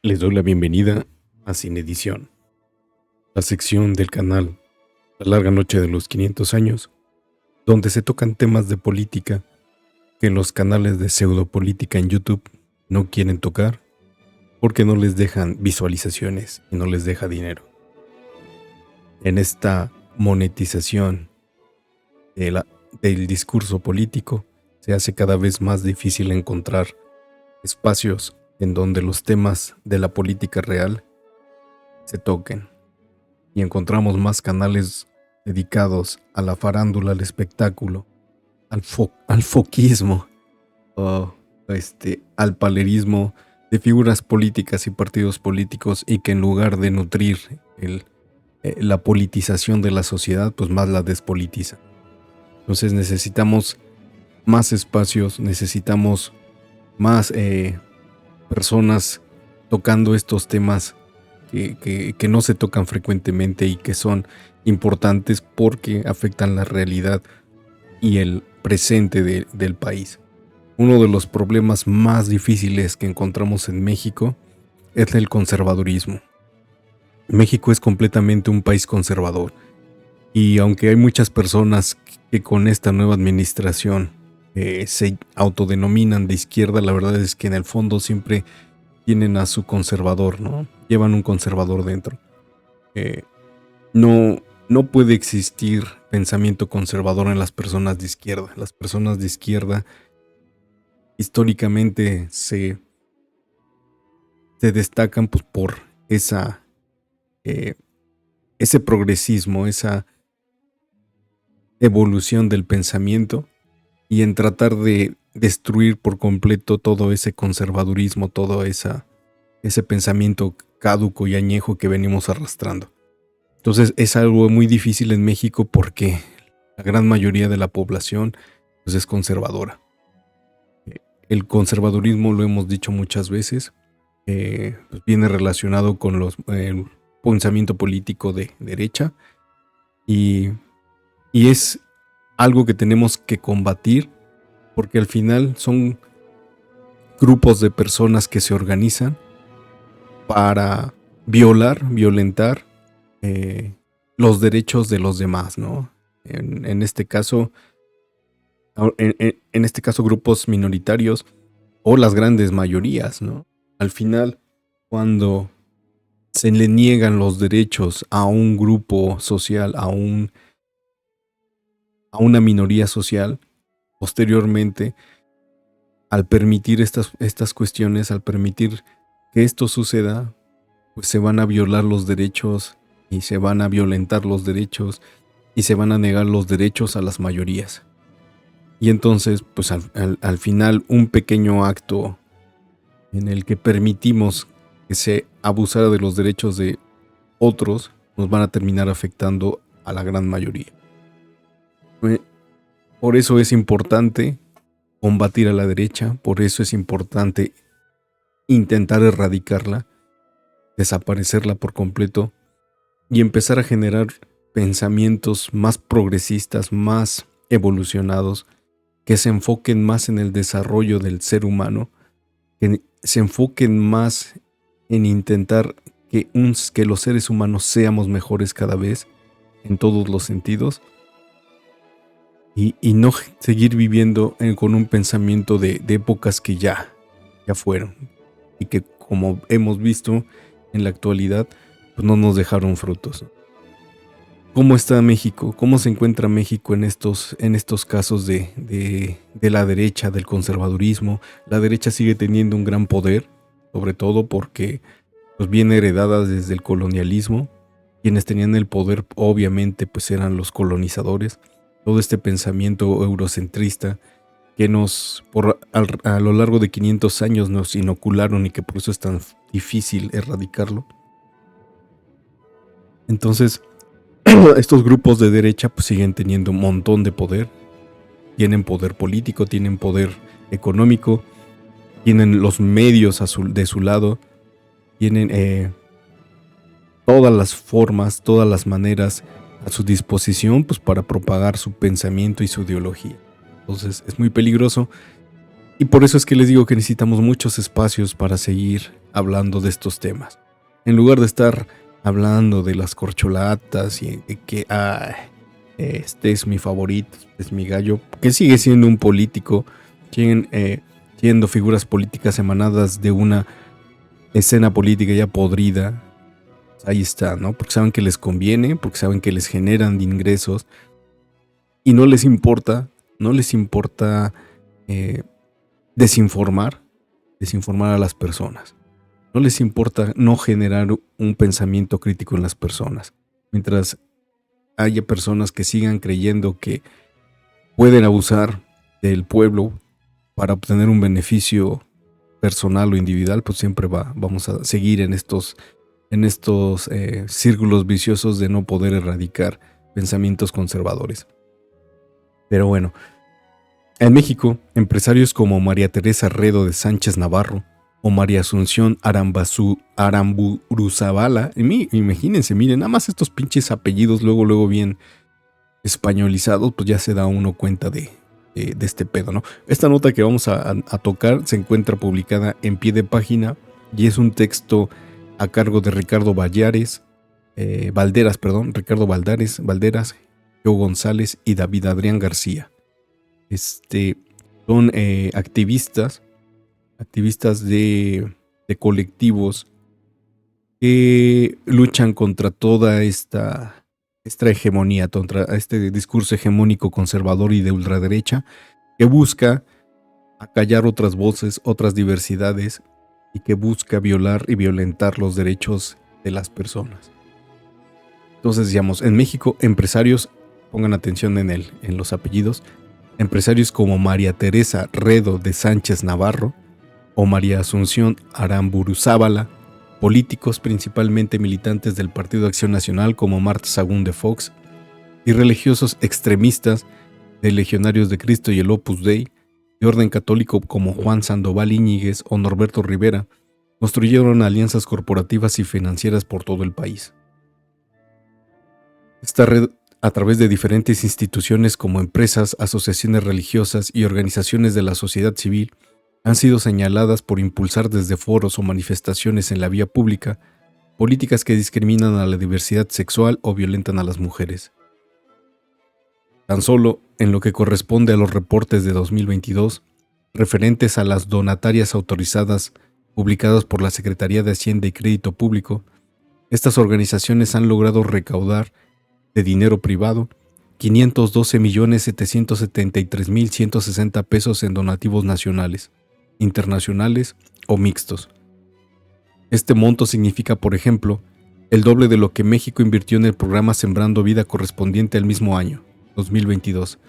Les doy la bienvenida a Sin Edición, la sección del canal La Larga Noche de los 500 años, donde se tocan temas de política que los canales de pseudopolítica en YouTube no quieren tocar porque no les dejan visualizaciones y no les deja dinero. En esta monetización del discurso político se hace cada vez más difícil encontrar espacios en donde los temas de la política real se toquen, y encontramos más canales dedicados a la farándula, al espectáculo, al foquismo, o al palerismo de figuras políticas y partidos políticos, y que en lugar de nutrir la politización de la sociedad, pues más la despolitiza. Entonces necesitamos más espacios, necesitamos más personas tocando estos temas que no se tocan frecuentemente y que son importantes porque afectan la realidad y el presente del país. Uno de los problemas más difíciles que encontramos en México es el conservadurismo. México es completamente un país conservador, y aunque hay muchas personas que con esta nueva administración se autodenominan de izquierda, la verdad es que en el fondo siempre tienen a su conservador, ¿no? Llevan un conservador dentro. No puede existir pensamiento conservador en las personas de izquierda. Las personas de izquierda históricamente se destacan pues, por ese progresismo, esa evolución del pensamiento, y en tratar de destruir por completo todo ese conservadurismo, todo ese pensamiento caduco y añejo que venimos arrastrando. Entonces es algo muy difícil en México porque la gran mayoría de la población pues, es conservadora. El conservadurismo, lo hemos dicho muchas veces, pues, viene relacionado con el pensamiento político de derecha, y es algo que tenemos que combatir, porque al final son grupos de personas que se organizan para violentar los derechos de los demás, ¿no? En este caso, grupos minoritarios o las grandes mayorías, ¿no? Al final, cuando se le niegan los derechos a un grupo social, a una minoría social, posteriormente, al permitir estas cuestiones, al permitir que esto suceda, pues se van a violar los derechos y se van a violentar los derechos y se van a negar los derechos a las mayorías. Y entonces, pues al final, un pequeño acto en el que permitimos que se abusara de los derechos de otros, nos van a terminar afectando a la gran mayoría. Por eso es importante combatir a la derecha, por eso es importante intentar erradicarla, desaparecerla por completo y empezar a generar pensamientos más progresistas, más evolucionados, que se enfoquen más en el desarrollo del ser humano, que se enfoquen más en intentar que los seres humanos seamos mejores cada vez en todos los sentidos, y no seguir viviendo con un pensamiento de épocas que ya fueron y que, como hemos visto en la actualidad, pues no nos dejaron frutos. ¿Cómo está México? ¿Cómo se encuentra México en estos casos de la derecha, del conservadurismo? La derecha sigue teniendo un gran poder, sobre todo porque pues, viene heredada desde el colonialismo. Quienes tenían el poder, obviamente, pues eran los colonizadores. Todo este pensamiento eurocentrista que a lo largo de 500 años nos inocularon, y que por eso es tan difícil erradicarlo. Entonces, estos grupos de derecha pues siguen teniendo un montón de poder. Tienen poder político, tienen poder económico, tienen los medios de su lado, tienen todas las formas, todas las maneras a su disposición pues para propagar su pensamiento y su ideología. Entonces es muy peligroso, y por eso es que les digo que necesitamos muchos espacios para seguir hablando de estos temas. En lugar de estar hablando de las corcholatas y de que este es mi favorito, este es mi gallo, que sigue siendo un político, siendo figuras políticas emanadas de una escena política ya podrida. Ahí está, ¿no? Porque saben que les conviene, porque saben que les generan ingresos y no les importa desinformar a las personas. No les importa no generar un pensamiento crítico en las personas. Mientras haya personas que sigan creyendo que pueden abusar del pueblo para obtener un beneficio personal o individual, pues siempre vamos a seguir en estos círculos viciosos de no poder erradicar pensamientos conservadores. Pero bueno, en México, empresarios como María Teresa Redo de Sánchez Navarro o María Asunción Aramburuzabala, imagínense, miren, nada más estos pinches apellidos luego bien españolizados, pues ya se da uno cuenta de este pedo, ¿no? Esta nota que vamos a tocar se encuentra publicada en pie de página y es un texto a cargo de Ricardo Valderas, Joe González y David Adrián García. Son activistas de colectivos que luchan contra toda esta hegemonía, contra este discurso hegemónico conservador y de ultraderecha que busca acallar otras voces, otras diversidades y que busca violar y violentar los derechos de las personas. Entonces, digamos, en México, empresarios, pongan atención en los apellidos, empresarios como María Teresa Redo de Sánchez Navarro o María Asunción Aramburuzabala, políticos principalmente militantes del Partido Acción Nacional como Marta Sagún de Fox y religiosos extremistas de Legionarios de Cristo y el Opus Dei, de orden católico como Juan Sandoval Íñiguez o Norberto Rivera, construyeron alianzas corporativas y financieras por todo el país. Esta red, a través de diferentes instituciones como empresas, asociaciones religiosas y organizaciones de la sociedad civil, han sido señaladas por impulsar desde foros o manifestaciones en la vía pública políticas que discriminan a la diversidad sexual o violentan a las mujeres. Tan solo en lo que corresponde a los reportes de 2022, referentes a las donatarias autorizadas publicadas por la Secretaría de Hacienda y Crédito Público, estas organizaciones han logrado recaudar de dinero privado 512.773.160 pesos en donativos nacionales, internacionales o mixtos. Este monto significa, por ejemplo, el doble de lo que México invirtió en el programa Sembrando Vida correspondiente al mismo año, 2022.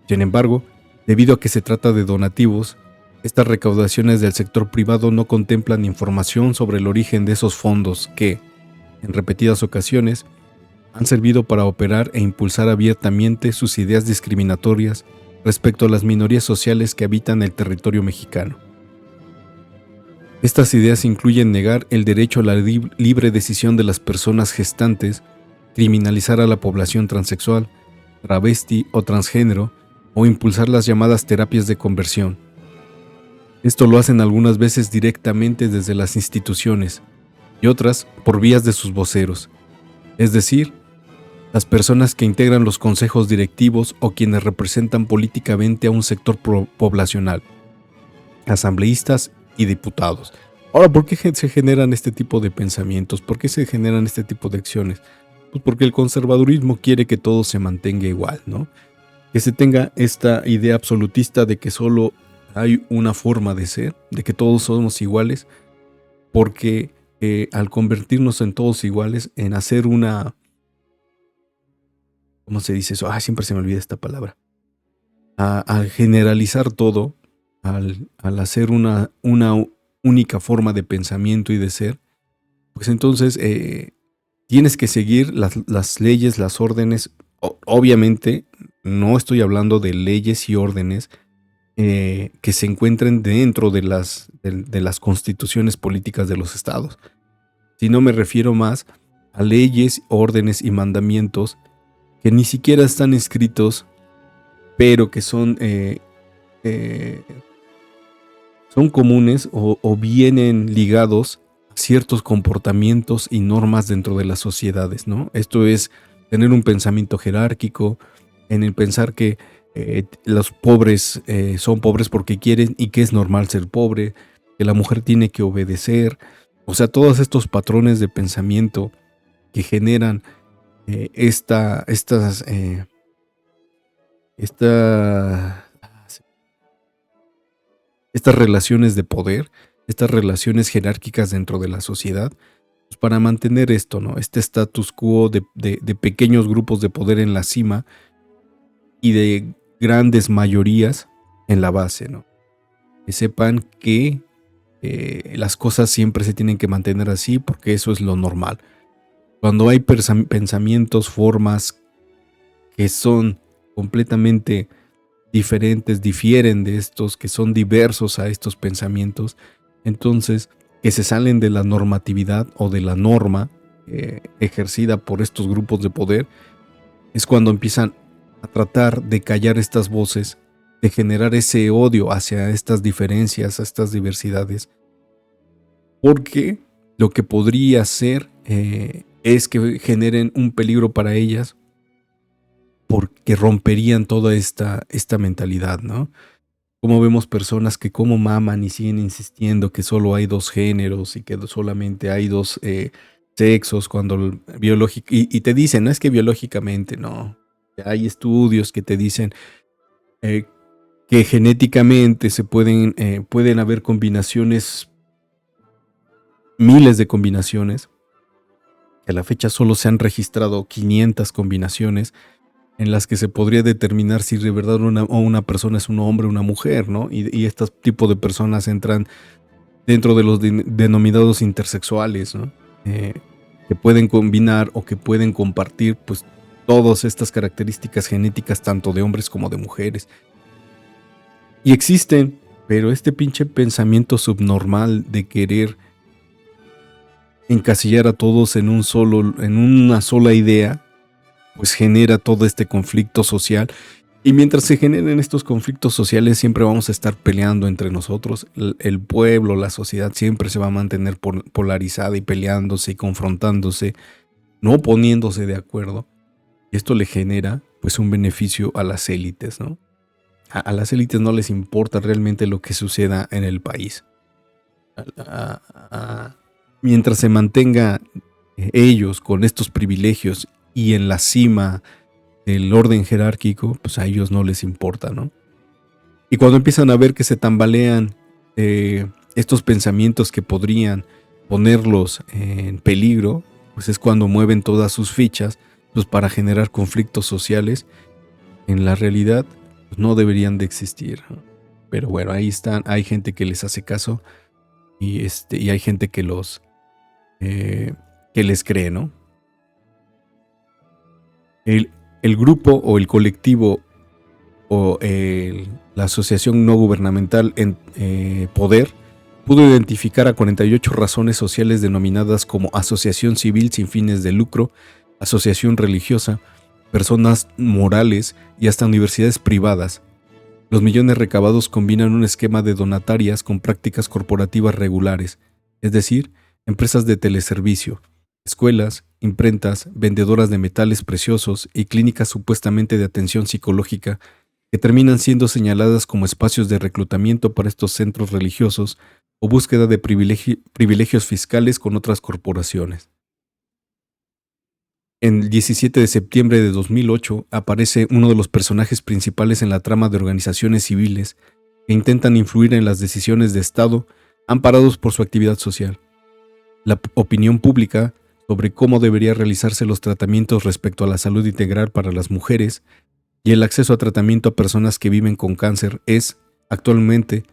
Sin embargo, debido a que se trata de donativos, estas recaudaciones del sector privado no contemplan información sobre el origen de esos fondos que, en repetidas ocasiones, han servido para operar e impulsar abiertamente sus ideas discriminatorias respecto a las minorías sociales que habitan el territorio mexicano. Estas ideas incluyen negar el derecho a la libre decisión de las personas gestantes, criminalizar a la población transexual, travesti o transgénero, o impulsar las llamadas terapias de conversión. Esto lo hacen algunas veces directamente desde las instituciones y otras por vías de sus voceros, es decir, las personas que integran los consejos directivos o quienes representan políticamente a un sector poblacional, asambleístas y diputados. Ahora, ¿por qué se generan este tipo de pensamientos? ¿Por qué se generan este tipo de acciones? Pues porque el conservadurismo quiere que todo se mantenga igual, ¿no? Que se tenga esta idea absolutista de que solo hay una forma de ser, de que todos somos iguales, porque al convertirnos en todos iguales, en hacer una... ¿Cómo se dice eso? Siempre se me olvida esta palabra. Al generalizar todo, al hacer una única forma de pensamiento y de ser, pues entonces tienes que seguir las leyes, las órdenes. Obviamente, no estoy hablando de leyes y órdenes que se encuentren dentro de las constituciones políticas de los estados, sino me refiero más a leyes, órdenes y mandamientos que ni siquiera están escritos, pero que son son comunes o vienen ligados a ciertos comportamientos y normas dentro de las sociedades, ¿no? Esto es tener un pensamiento jerárquico, en el pensar que los pobres son pobres porque quieren y que es normal ser pobre, que la mujer tiene que obedecer, o sea, todos estos patrones de pensamiento que generan estas relaciones de poder, estas relaciones jerárquicas dentro de la sociedad, pues para mantener esto, ¿no? Este status quo de pequeños grupos de poder en la cima y de grandes mayorías en la base, ¿no? Que sepan que las cosas siempre se tienen que mantener así porque eso es lo normal. Cuando hay pensamientos, formas que son completamente diferentes, difieren de estos, que son diversos a estos pensamientos, entonces que se salen de la normatividad o de la norma ejercida por estos grupos de poder, es cuando empiezan a tratar de callar estas voces, de generar ese odio hacia estas diferencias, a estas diversidades, porque lo que podría ser es que generen un peligro para ellas, porque romperían toda esta mentalidad, ¿no? Como vemos personas que como maman y siguen insistiendo que solo hay dos géneros y que solamente hay dos sexos, cuando y te dicen, no es que biológicamente, no. Hay estudios que te dicen que genéticamente pueden haber combinaciones, miles de combinaciones, que a la fecha solo se han registrado 500 combinaciones, en las que se podría determinar si de verdad una persona es un hombre o una mujer, ¿no? Y estos tipos de personas entran dentro de los denominados intersexuales, ¿no? Que pueden combinar o que pueden compartir, pues, todas estas características genéticas, tanto de hombres como de mujeres. Y existen, pero este pinche pensamiento subnormal de querer encasillar a todos en una sola idea, pues genera todo este conflicto social. Y mientras se generen estos conflictos sociales, siempre vamos a estar peleando entre nosotros. El pueblo, la sociedad siempre se va a mantener polarizada y peleándose y confrontándose, no poniéndose de acuerdo. Y esto le genera, pues, un beneficio a las élites, ¿no? A las élites no les importa realmente lo que suceda en el país. Mientras se mantenga ellos con estos privilegios y en la cima del orden jerárquico, pues a ellos no les importa, ¿no? Y cuando empiezan a ver que se tambalean estos pensamientos que podrían ponerlos en peligro, pues es cuando mueven todas sus fichas, pues para generar conflictos sociales. En la realidad, pues no deberían de existir, ¿no? Pero bueno, ahí están, hay gente que les hace caso y hay gente que les cree, ¿no? El grupo o el colectivo o la asociación no gubernamental en Poder pudo identificar a 48 razones sociales denominadas como asociación civil sin fines de lucro, asociación religiosa, personas morales y hasta universidades privadas. Los millones recabados combinan un esquema de donatarias con prácticas corporativas regulares, es decir, empresas de teleservicio, escuelas, imprentas, vendedoras de metales preciosos y clínicas supuestamente de atención psicológica que terminan siendo señaladas como espacios de reclutamiento para estos centros religiosos o búsqueda de privilegios fiscales con otras corporaciones. En el 17 de septiembre de 2008 aparece uno de los personajes principales en la trama de organizaciones civiles que intentan influir en las decisiones de Estado amparados por su actividad social. La opinión pública sobre cómo deberían realizarse los tratamientos respecto a la salud integral para las mujeres y el acceso a tratamiento a personas que viven con cáncer es, actualmente,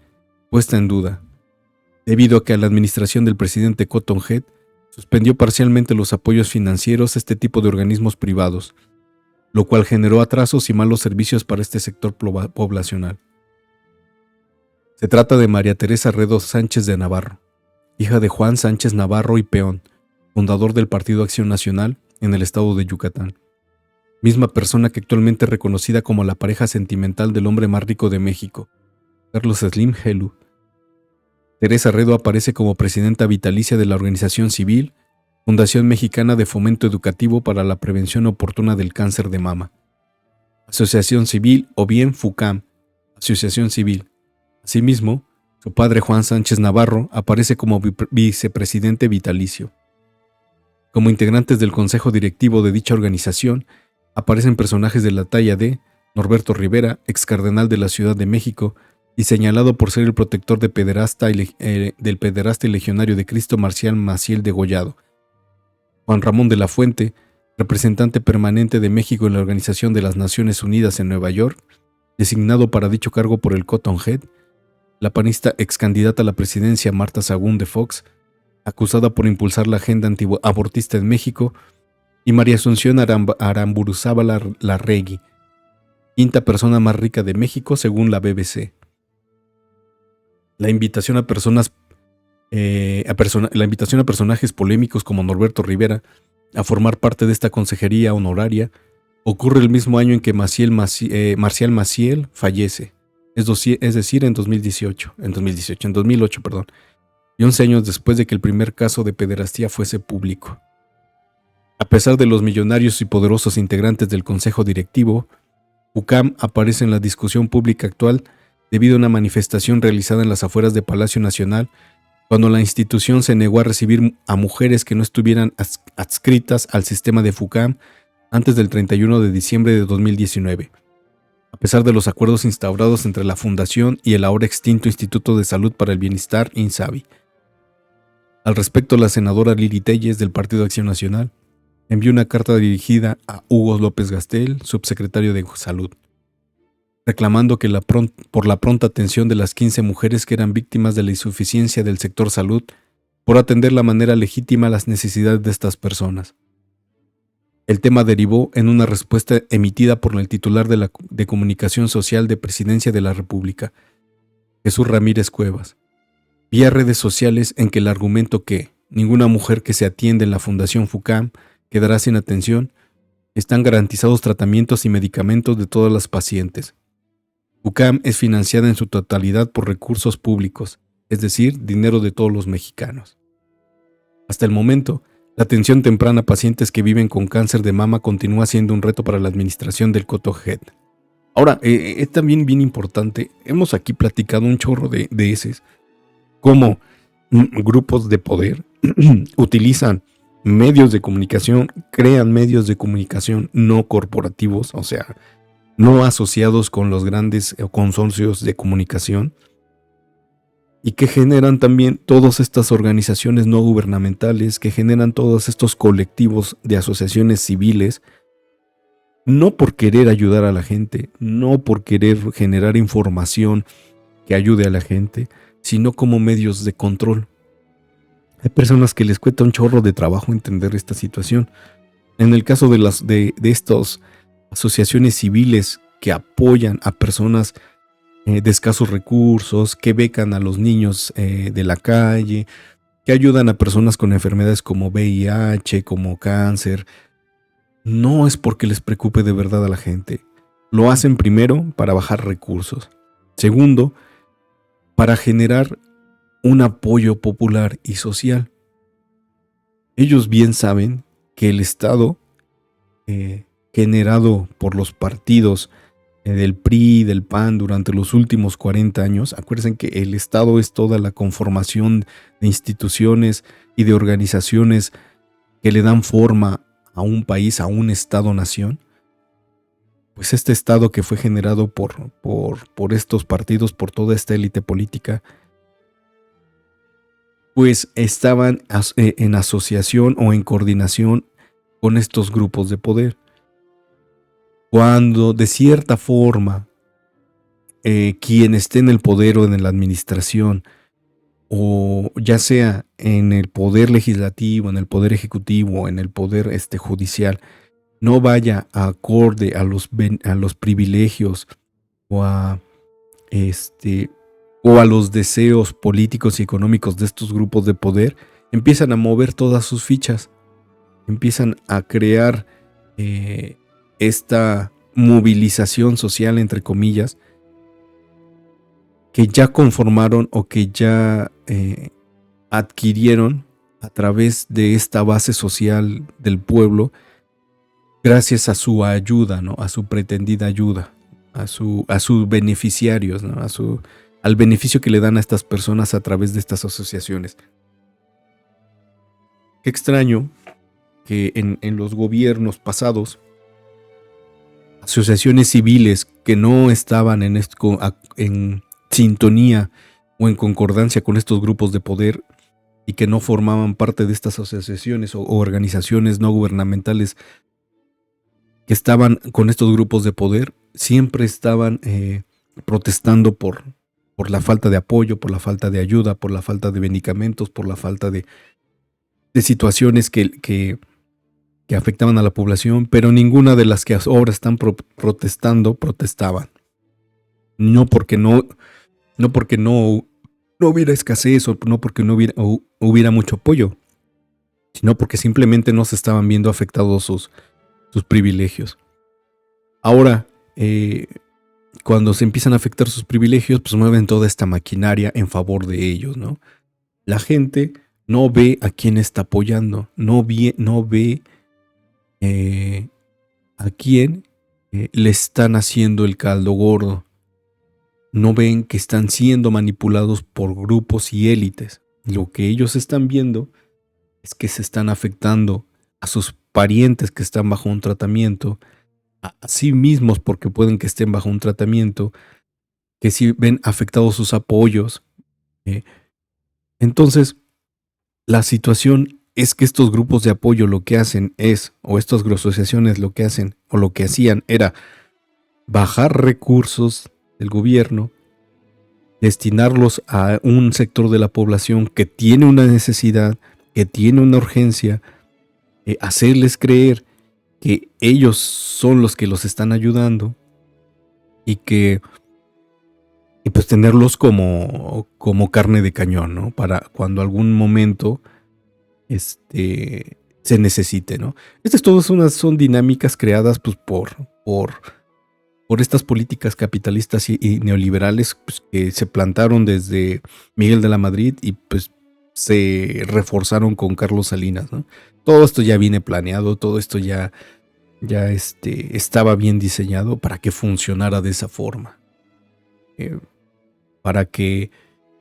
puesta en duda, debido a que la administración del presidente Cotton Head suspendió parcialmente los apoyos financieros a este tipo de organismos privados, lo cual generó atrasos y malos servicios para este sector poblacional. Se trata de María Teresa Redo Sánchez de Navarro, hija de Juan Sánchez Navarro y Peón, fundador del Partido Acción Nacional en el estado de Yucatán. Misma persona que actualmente es reconocida como la pareja sentimental del hombre más rico de México, Carlos Slim Helú. Teresa Redo aparece como presidenta vitalicia de la organización civil Fundación Mexicana de Fomento Educativo para la Prevención Oportuna del Cáncer de Mama, Asociación Civil o bien FUCAM, Asociación Civil. Asimismo, su padre Juan Sánchez Navarro aparece como vicepresidente vitalicio. Como integrantes del consejo directivo de dicha organización, aparecen personajes de la talla de Norberto Rivera, ex cardenal de la Ciudad de México y señalado por ser el protector del pederasta y legionario de Cristo Marcial Maciel Degollado. Juan Ramón de la Fuente, representante permanente de México en la Organización de las Naciones Unidas en Nueva York, designado para dicho cargo por el Cotton Head. La panista ex candidata a la presidencia Marta Sagún de Fox, acusada por impulsar la agenda antiabortista en México, y María Asunción Aramburuzábal Larregui, quinta persona más rica de México según la BBC. La invitación a personajes polémicos como Norberto Rivera a formar parte de esta consejería honoraria ocurre el mismo año en que Marcial Maciel fallece, es decir, en 2008, y 11 años después de que el primer caso de pederastía fuese público. A pesar de los millonarios y poderosos integrantes del consejo directivo, FUCAM aparece en la discusión pública actual debido a una manifestación realizada en las afueras de Palacio Nacional, cuando la institución se negó a recibir a mujeres que no estuvieran adscritas al sistema de FUCAM antes del 31 de diciembre de 2019, a pesar de los acuerdos instaurados entre la Fundación y el ahora extinto Instituto de Salud para el Bienestar, INSABI. Al respecto, la senadora Lili Telles, del Partido Acción Nacional, envió una carta dirigida a Hugo López-Gatell, subsecretario de Salud, reclamando que por la pronta atención de las 15 mujeres que eran víctimas de la insuficiencia del sector salud por atender de manera legítima las necesidades de estas personas. El tema derivó en una respuesta emitida por el titular de Comunicación Social de Presidencia de la República, Jesús Ramírez Cuevas, vía redes sociales, en que el argumento que ninguna mujer que se atiende en la Fundación FUCAM quedará sin atención, están garantizados tratamientos y medicamentos de todas las pacientes. FUCAM es financiada en su totalidad por recursos públicos, es decir, dinero de todos los mexicanos. Hasta el momento, la atención temprana a pacientes que viven con cáncer de mama continúa siendo un reto para la administración del Cotton Head. Ahora, es también bien importante, hemos aquí platicado un chorro de eses, cómo grupos de poder utilizan medios de comunicación, crean medios de comunicación no corporativos, o sea, no asociados con los grandes consorcios de comunicación, y que generan también todas estas organizaciones no gubernamentales, que generan todos estos colectivos de asociaciones civiles, no por querer ayudar a la gente, no por querer generar información que ayude a la gente, sino como medios de control. Hay personas que les cuesta un chorro de trabajo entender esta situación. En el caso de estas asociaciones civiles que apoyan a personas de escasos recursos, que becan a los niños de la calle, que ayudan a personas con enfermedades como VIH, como cáncer, no es porque les preocupe de verdad a la gente. Lo hacen primero para bajar recursos. Segundo, para generar un apoyo popular y social. Ellos bien saben que el Estado, generado por los partidos del PRI, del PAN durante los últimos 40 años, acuérdense que el Estado es toda la conformación de instituciones y de organizaciones que le dan forma a un país, a un Estado-nación. Pues este Estado que fue generado por estos partidos, por toda esta élite política, pues estaban en asociación o en coordinación con estos grupos de poder. Cuando de cierta forma quien esté en el poder o en la administración, o ya sea en el poder legislativo, en el poder ejecutivo o en el poder judicial, no vaya acorde a los privilegios o a los deseos políticos y económicos de estos grupos de poder, empiezan a mover todas sus fichas, empiezan a crear esta movilización social, entre comillas, que ya conformaron o que ya adquirieron a través de esta base social del pueblo, gracias a su ayuda, ¿no? A su pretendida ayuda, a sus beneficiarios, ¿no? Al beneficio que le dan a estas personas a través de estas asociaciones. Qué extraño que en los gobiernos pasados, asociaciones civiles que no estaban en sintonía o en concordancia con estos grupos de poder y que no formaban parte de estas asociaciones o organizaciones no gubernamentales que estaban con estos grupos de poder, siempre estaban protestando por la falta de apoyo, por la falta de ayuda, por la falta de medicamentos, por la falta de situaciones que afectaban a la población, pero ninguna de las que ahora están protestaban. No porque no hubiera escasez o no porque no hubiera mucho apoyo, sino porque simplemente no se estaban viendo afectados sus privilegios. Ahora, cuando se empiezan a afectar sus privilegios, pues mueven toda esta maquinaria en favor de ellos, ¿no? La gente no ve a quién está apoyando, no ve a quién le están haciendo el caldo gordo. No ven que están siendo manipulados por grupos y élites. Lo que ellos están viendo es que se están afectando a sus parientes que están bajo un tratamiento, a sí mismos porque pueden que estén bajo un tratamiento, que sí ven afectados sus apoyos. Entonces, la situación es que estos grupos de apoyo lo que hacen es, o estas asociaciones lo que hacen, o lo que hacían era bajar recursos del gobierno, destinarlos a un sector de la población que tiene una necesidad, que tiene una urgencia, hacerles creer que ellos son los que los están ayudando y pues tenerlos como carne de cañón, ¿no? Para cuando algún momento se necesite, ¿no? Estas todas son dinámicas creadas pues por estas políticas capitalistas y neoliberales pues, que se plantaron desde Miguel de la Madrid y pues se reforzaron con Carlos Salinas, ¿no? Todo esto ya viene planeado, todo esto ya estaba bien diseñado para que funcionara de esa forma, para que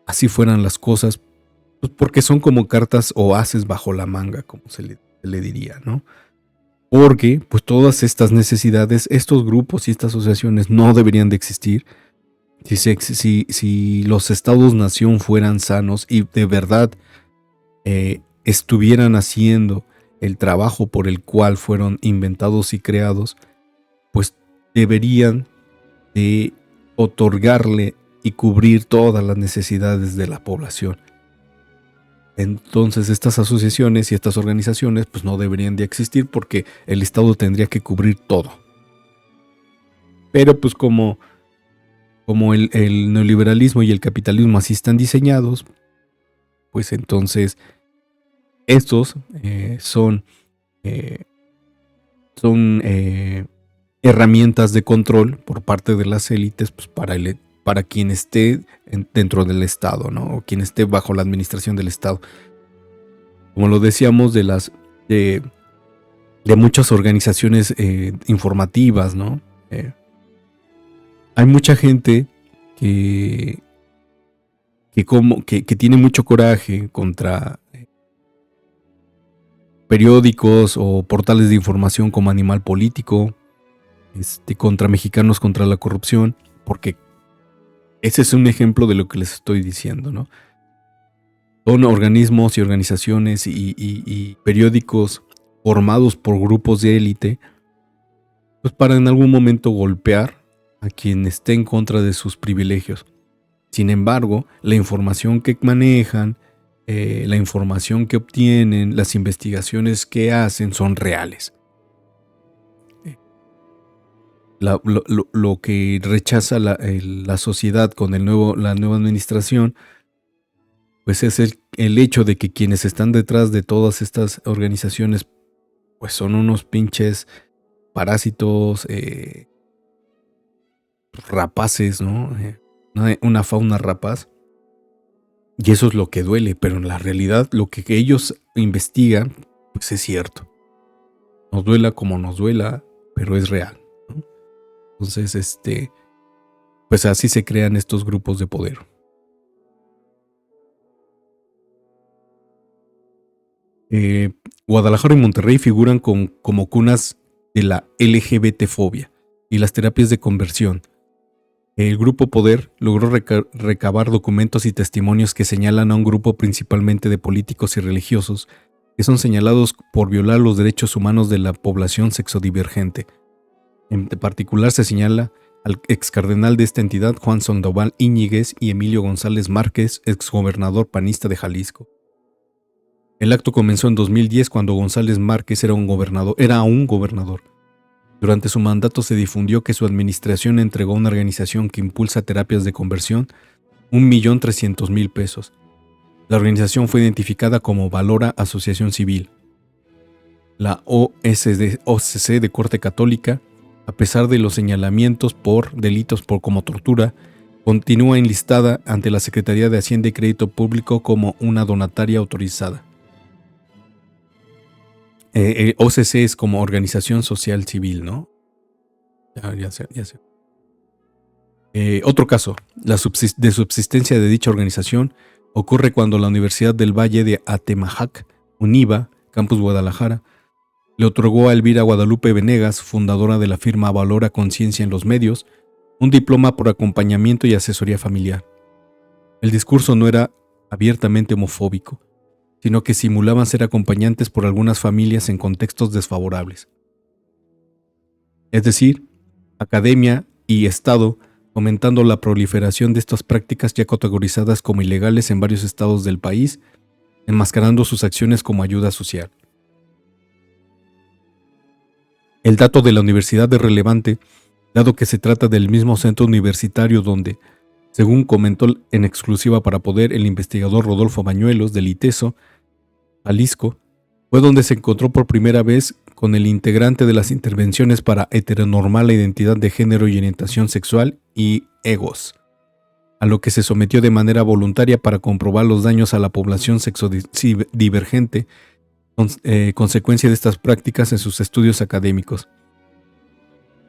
así fueran las cosas, pues porque son como cartas o ases bajo la manga, como se le diría, ¿no? Porque pues todas estas necesidades, estos grupos y estas asociaciones no deberían de existir si los estados-nación fueran sanos y de verdad estuvieran haciendo el trabajo por el cual fueron inventados y creados, pues deberían de otorgarle y cubrir todas las necesidades de la población. Entonces estas asociaciones y estas organizaciones pues no deberían de existir porque el Estado tendría que cubrir todo. Pero pues como el neoliberalismo y el capitalismo así están diseñados, pues entonces estos son herramientas de control por parte de las élites pues, para quien esté dentro del Estado, ¿no? O quien esté bajo la administración del Estado. Como lo decíamos de muchas organizaciones informativas, ¿no? Hay mucha gente que tiene mucho coraje contra periódicos o portales de información como Animal Político, contra Mexicanos contra la Corrupción, porque ese es un ejemplo de lo que les estoy diciendo, ¿no? Son organismos y organizaciones y periódicos formados por grupos de élite, pues para en algún momento golpear a quien esté en contra de sus privilegios. Sin embargo, la información que manejan, la información que obtienen, las investigaciones que hacen son reales. Lo que rechaza la sociedad con la nueva administración, pues es el hecho de que quienes están detrás de todas estas organizaciones, pues son unos pinches parásitos, rapaces, ¿no? una fauna rapaz. Y eso es lo que duele, pero en la realidad lo que ellos investigan, pues es cierto. Nos duela como nos duela, pero es real, ¿no? Entonces, pues así se crean estos grupos de poder. Guadalajara y Monterrey figuran como cunas de la LGBT-fobia y las terapias de conversión. El Grupo Poder logró recabar documentos y testimonios que señalan a un grupo principalmente de políticos y religiosos que son señalados por violar los derechos humanos de la población sexodivergente. En particular se señala al excardenal de esta entidad, Juan Sandoval Íñiguez, y Emilio González Márquez, exgobernador panista de Jalisco. El acto comenzó en 2010 cuando González Márquez era un gobernador. Durante su mandato se difundió que su administración entregó a una organización que impulsa terapias de conversión 1.300.000 pesos. La organización fue identificada como Valora Asociación Civil. La OCC de Corte Católica, a pesar de los señalamientos por delitos como tortura, continúa enlistada ante la Secretaría de Hacienda y Crédito Público como una donataria autorizada. OCC es como Organización Social Civil, ¿no? Ya sé. Otro caso, la subsistencia de dicha organización ocurre cuando la Universidad del Valle de Atemajac, UNIVA, Campus Guadalajara, le otorgó a Elvira Guadalupe Venegas, fundadora de la firma Valora Conciencia en los Medios, un diploma por acompañamiento y asesoría familiar. El discurso no era abiertamente homofóbico, sino que simulaban ser acompañantes por algunas familias en contextos desfavorables. Es decir, academia y Estado fomentando la proliferación de estas prácticas ya categorizadas como ilegales en varios estados del país, enmascarando sus acciones como ayuda social. El dato de la universidad es relevante, dado que se trata del mismo centro universitario donde, según comentó en exclusiva para Poder el investigador Rodolfo Bañuelos del ITESO, Jalisco, fue donde se encontró por primera vez con el integrante de las intervenciones para heteronormar la identidad de género y orientación sexual y EGOS, a lo que se sometió de manera voluntaria para comprobar los daños a la población sexodivergente, consecuencia de estas prácticas en sus estudios académicos.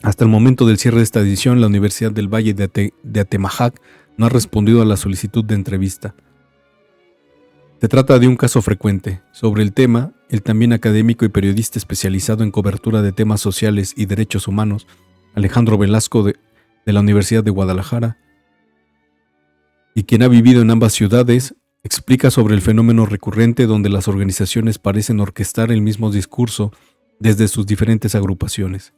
Hasta el momento del cierre de esta edición, la Universidad del Valle de Atemajac no ha respondido a la solicitud de entrevista. Se trata de un caso frecuente. Sobre el tema, el también académico y periodista especializado en cobertura de temas sociales y derechos humanos, Alejandro Velasco de la Universidad de Guadalajara, y quien ha vivido en ambas ciudades, explica sobre el fenómeno recurrente donde las organizaciones parecen orquestar el mismo discurso desde sus diferentes agrupaciones.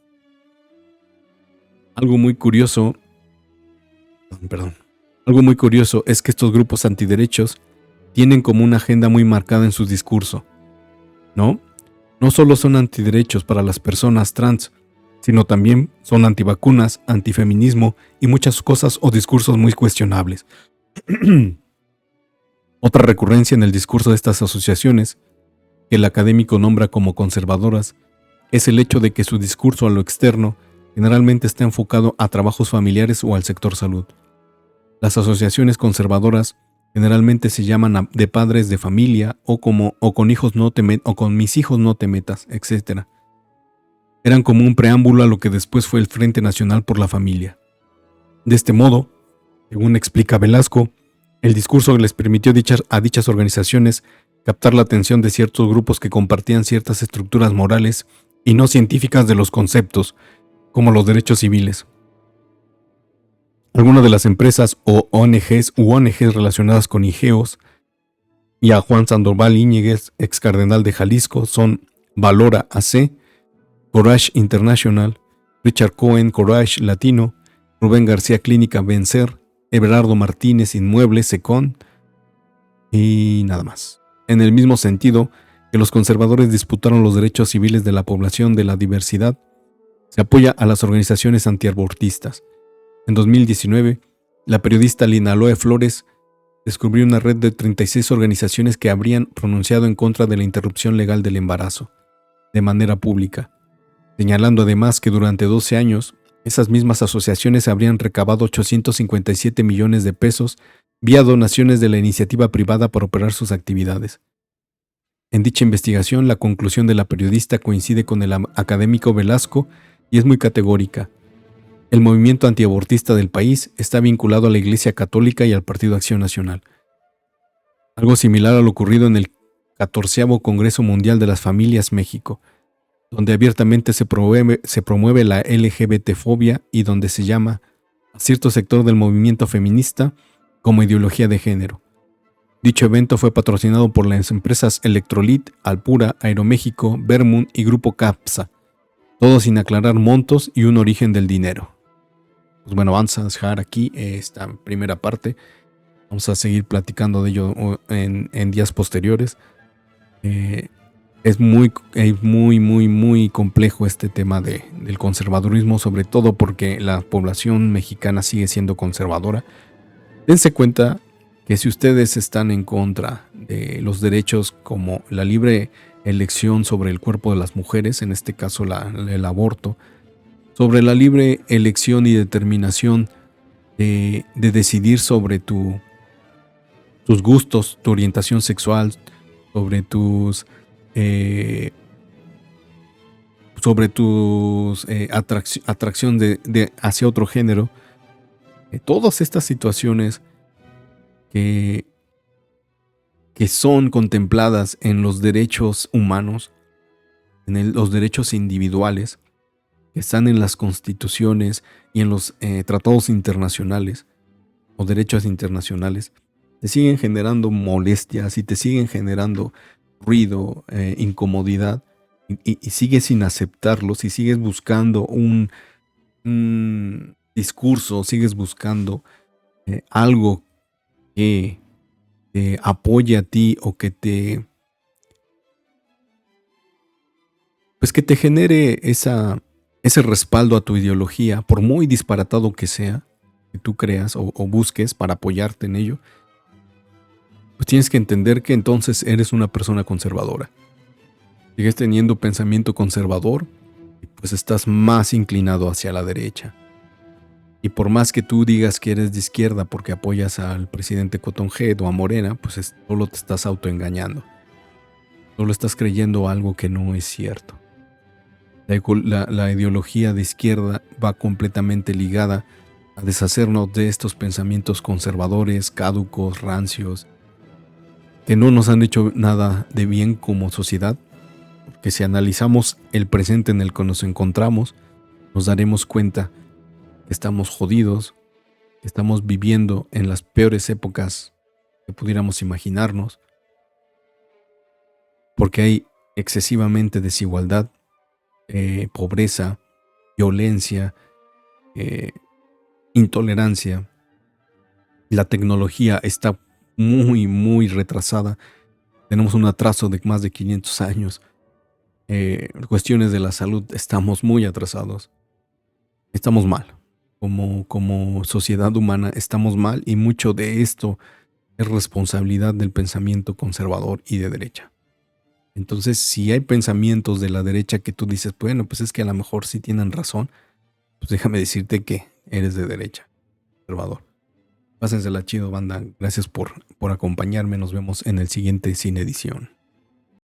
Algo muy curioso es que estos grupos antiderechos tienen como una agenda muy marcada en su discurso, ¿no? No solo son antiderechos para las personas trans, sino también son antivacunas, antifeminismo y muchas cosas o discursos muy cuestionables. Otra recurrencia en el discurso de estas asociaciones, que el académico nombra como conservadoras, es el hecho de que su discurso a lo externo generalmente está enfocado a trabajos familiares o al sector salud. Las asociaciones conservadoras generalmente se llaman de padres de familia o con hijos o con mis hijos no te metas, etc. Eran como un preámbulo a lo que después fue el Frente Nacional por la Familia. De este modo, según explica Velasco, el discurso les permitió a dichas organizaciones captar la atención de ciertos grupos que compartían ciertas estructuras morales y no científicas de los conceptos, como los derechos civiles. Algunas de las empresas o ONGs relacionadas con IGEOS y a Juan Sandoval Íñiguez, ex cardenal de Jalisco, son Valora AC, Courage International, Richard Cohen Courage Latino, Rubén García Clínica Vencer, Everardo Martínez Inmueble Secon y nada más. En el mismo sentido que los conservadores disputaron los derechos civiles de la población de la diversidad, se apoya a las organizaciones antiabortistas. En 2019, la periodista Linaloe Flores descubrió una red de 36 organizaciones que habrían pronunciado en contra de la interrupción legal del embarazo, de manera pública, señalando además que durante 12 años Esas mismas asociaciones habrían recabado 857 millones de pesos vía donaciones de la iniciativa privada para operar sus actividades. En dicha investigación, la conclusión de la periodista coincide con el académico Velasco y es muy categórica. El movimiento antiabortista del país está vinculado a la Iglesia Católica y al Partido Acción Nacional. Algo similar a lo ocurrido en el 14º Congreso Mundial de las Familias México, donde abiertamente se promueve la LGBT-fobia y donde se llama a cierto sector del movimiento feminista como ideología de género. Dicho evento fue patrocinado por las empresas Electrolit, Alpura, Aeroméxico, Vermund y Grupo Capsa, todo sin aclarar montos y un origen del dinero. Pues bueno, vamos a dejar aquí esta primera parte. Vamos a seguir platicando de ello en días posteriores. Es muy complejo este tema del conservadurismo, sobre todo porque la población mexicana sigue siendo conservadora. Dense cuenta que si ustedes están en contra de los derechos como la libre elección sobre el cuerpo de las mujeres, en este caso el aborto, sobre la libre elección y determinación de decidir sobre tus gustos, tu orientación sexual, sobre tus atracción hacia otro género, todas estas situaciones que son contempladas en los derechos humanos, en los derechos individuales, que están en las constituciones y en los tratados internacionales o derechos internacionales, te siguen generando molestias y te siguen generando ruido, incomodidad, y sigues sin aceptarlos y sigues buscando un discurso, sigues buscando algo que te apoye a ti o que te genere ese respaldo a tu ideología, por muy disparatado que sea, que tú creas o busques para apoyarte en ello, pues tienes que entender que entonces eres una persona conservadora. Sigues teniendo pensamiento conservador, pues estás más inclinado hacia la derecha. Y por más que tú digas que eres de izquierda porque apoyas al presidente Cotonhead o a Morena, pues solo te estás autoengañando. Solo estás creyendo algo que no es cierto. La ideología de izquierda va completamente ligada a deshacernos de estos pensamientos conservadores, caducos, rancios, que no nos han hecho nada de bien como sociedad, porque si analizamos el presente en el que nos encontramos, nos daremos cuenta que estamos jodidos, que estamos viviendo en las peores épocas que pudiéramos imaginarnos, porque hay excesivamente desigualdad, pobreza, violencia, intolerancia. La tecnología está muy retrasada. Tenemos un atraso de más de 500 años. Cuestiones de la salud, estamos muy atrasados. Estamos mal. Como sociedad humana estamos mal, y mucho de esto es responsabilidad del pensamiento conservador y de derecha. Entonces, si hay pensamientos de la derecha que tú dices, bueno, pues es que a lo mejor sí tienen razón, pues déjame decirte que eres de derecha, conservador. Pásensela chido, banda. Gracias por acompañarme. Nos vemos en el siguiente Cine Edición.